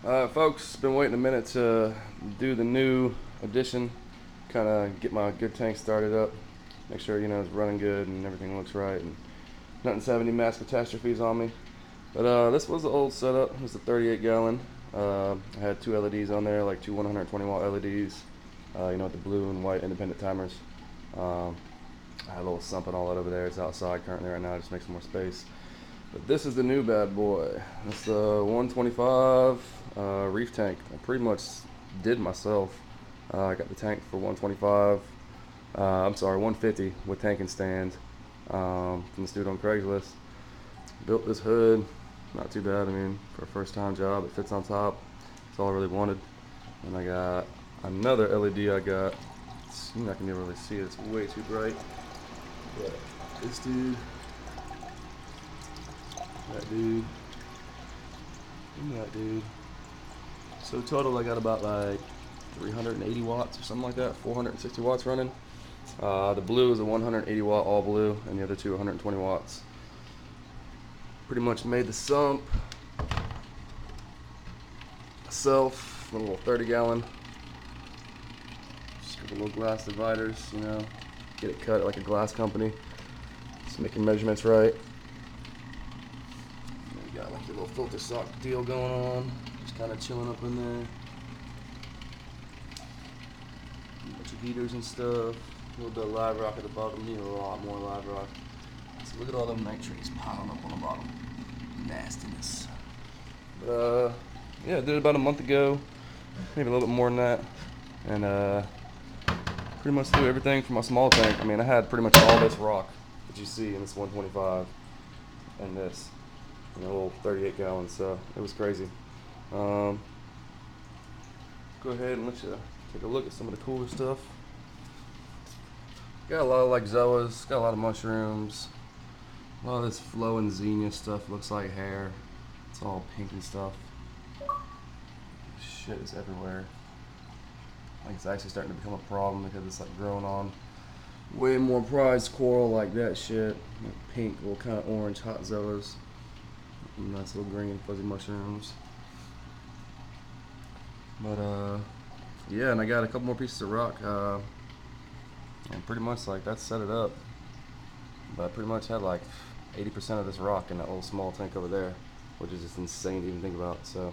Folks, been waiting a minute to do the new addition, kind of get my good tank started up, make sure it's running good and everything looks right, and nothing's having any mass catastrophes on me. But this was the old setup. It was a 38 gallon. I had two LEDs on there, like two 120 watt LEDs. With the blue and white independent timers. Um, I had a little something all that over there. It's outside currently right now, just make some more space. But this is the new bad boy. It's the 125 Reef Tank. I pretty much did myself. I got the tank for 125. I'm sorry, 150 with tank and stand from this dude on Craigslist. Built this hood. Not too bad. I mean, for a first time job, it fits on top. That's all I really wanted. And I got another LED I got. You're not gonna be able to really see it. It's way too bright. But this dude, that dude, and that dude. So total, I got about like 380 watts or something like that. 460 watts running. The blue is a 180 watt all blue, and the other two 120 watts. Pretty much made the sump myself, a little 30 gallon. Just with the little glass dividers, get it cut like a glass company. Just make your measurements right. You got like your little filter sock deal going on, just kind of chilling up in there. A bunch of heaters and stuff. A little bit of live rock at the bottom. Need a lot more live rock. So look at all them nitrates piling up on the bottom. Nastiness. But yeah, I did it about a month ago, maybe a little bit more than that, and pretty much do everything for my small tank. I mean, I had pretty much all this rock that you see in this 125 and this, little 38 gallons. So it was crazy. Go ahead and let you take a look at some of the cooler stuff. Got a lot of like zoas, got a lot of mushrooms, a lot of this flowing zinnia stuff looks like hair. It's all pink and stuff. Shit is everywhere. Like it's actually starting to become a problem because it's like growing on way more prized coral like that shit. Like pink, little kind of orange hot zoas. Nice little green fuzzy mushrooms. But yeah, and I got a couple more pieces of rock. And pretty much like that set it up. But I pretty much had like 80% of this rock in that little small tank over there, which is just insane to even think about. So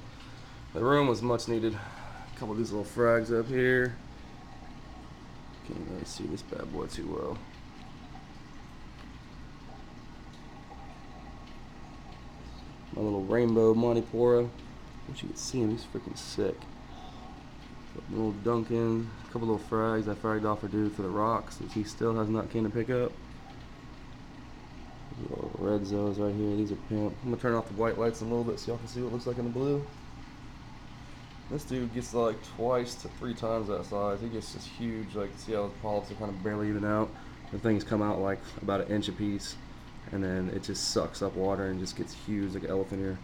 the room was much needed. A couple of these little frags up here. Can't really see this bad boy too well. My little rainbow Montipora, which you can see him, he's freaking sick. A little Duncan, a couple little frags I fragged off a dude for the rocks, which he still has not came to pick up. Little red zones right here, these are pimp. I'm gonna turn off the white lights a little bit so y'all can see what it looks like in the blue. This dude gets like twice to 3 times that size. He gets just huge. Like, see how his polyps are kind of barely even out. The things come out like about an inch a piece, and then it just sucks up water and just gets huge like an elephant ear.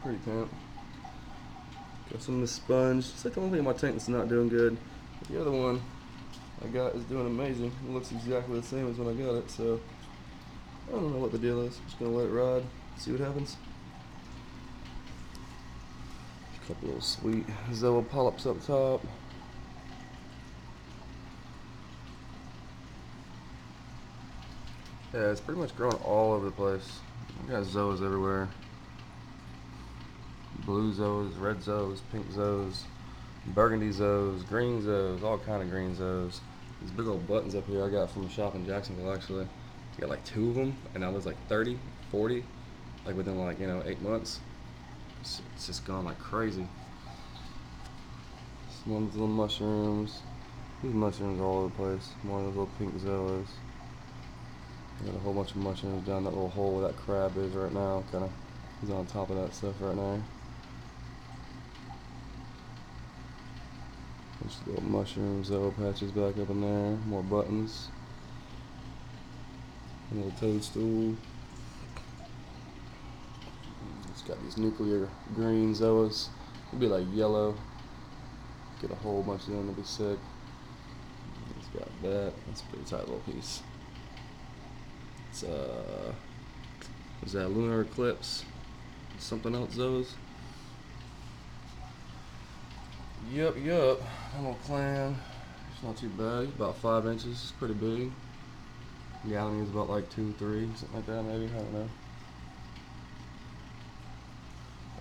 Pretty pimp. Got some of the sponge. It's like the only thing in my tank that's not doing good. But the other one I got is doing amazing. It looks exactly the same as when I got it, so I don't know what the deal is. Just gonna let it ride, see what happens. A couple little sweet Zoa polyps up top. Yeah, it's pretty much growing all over the place. I got Zoas everywhere. Blue Zoas, red Zoas, pink Zoas, burgundy Zoas, green Zoas, all kind of green Zoas. These big old buttons up here I got from a shop in Jacksonville actually. I got like 2 of them, and now there's like 30, 40, like within like 8 months. It's just gone like crazy. Some of these little mushrooms. These mushrooms are all over the place. More of those little pink Zoas. I got a whole bunch of mushrooms down that little hole where that crab is right now. He's on top of that stuff right now. Just little mushrooms, Zoa patches back up in there. More buttons. A little toadstool. It's got these nuclear green Zoas. It'll be like yellow. Get a whole bunch of them to be sick. It's got that. That's a pretty tight little piece. It's was that lunar eclipse? Something else Zoas. Yup. That little clam. It's not too bad. It's about 5 inches. It's pretty big. Gallon is about like 2, 3, something like that maybe. I don't know.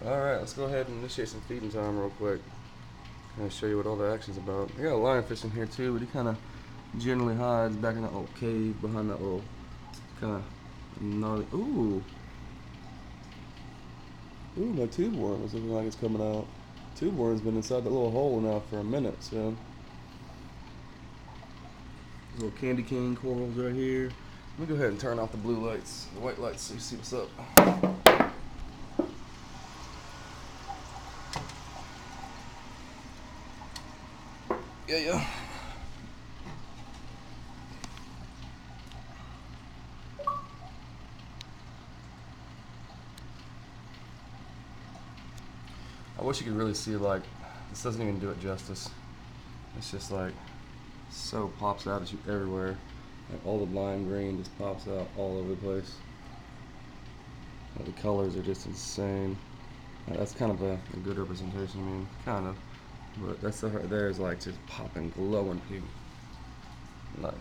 Alright, let's go ahead and initiate some feeding time real quick. Kind of show you what all the action's about. I got a lionfish in here too, but he kind of generally hides back in that little cave behind that little kind of gnarly. Ooh, my tube worm is looking like it's coming out. Tube worm's been inside that little hole now for a minute, so. Little candy cane corals right here. Let me go ahead and turn off the blue lights, the white lights, so you see what's up. Yeah. I wish you could really see, like, this doesn't even do it justice. It's just like, so pops out at you everywhere. Like all the lime green just pops out all over the place. Like, the colors are just insane. That's kind of a good representation, I mean, kind of. But that stuff right there is like just popping, glowing pink. Nice.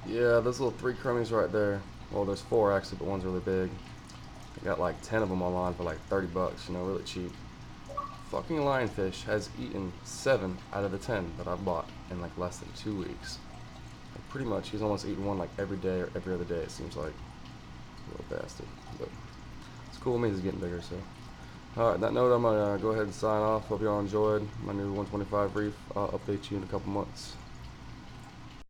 Yeah, those little 3 crummies right there. Well, there's 4 actually, but one's really big. I got like 10 of them online for like 30 bucks, you know, really cheap. Fucking lionfish has eaten 7 out of the 10 that I bought in like less than 2 weeks. Like pretty much, he's almost eating one like every day or every other day, it seems like. Little bastard. But it's cool, it means he's getting bigger, so. Alright, that note, I'm gonna go ahead and sign off. Hope y'all enjoyed my new 125 Reef. I'll update you in a couple months.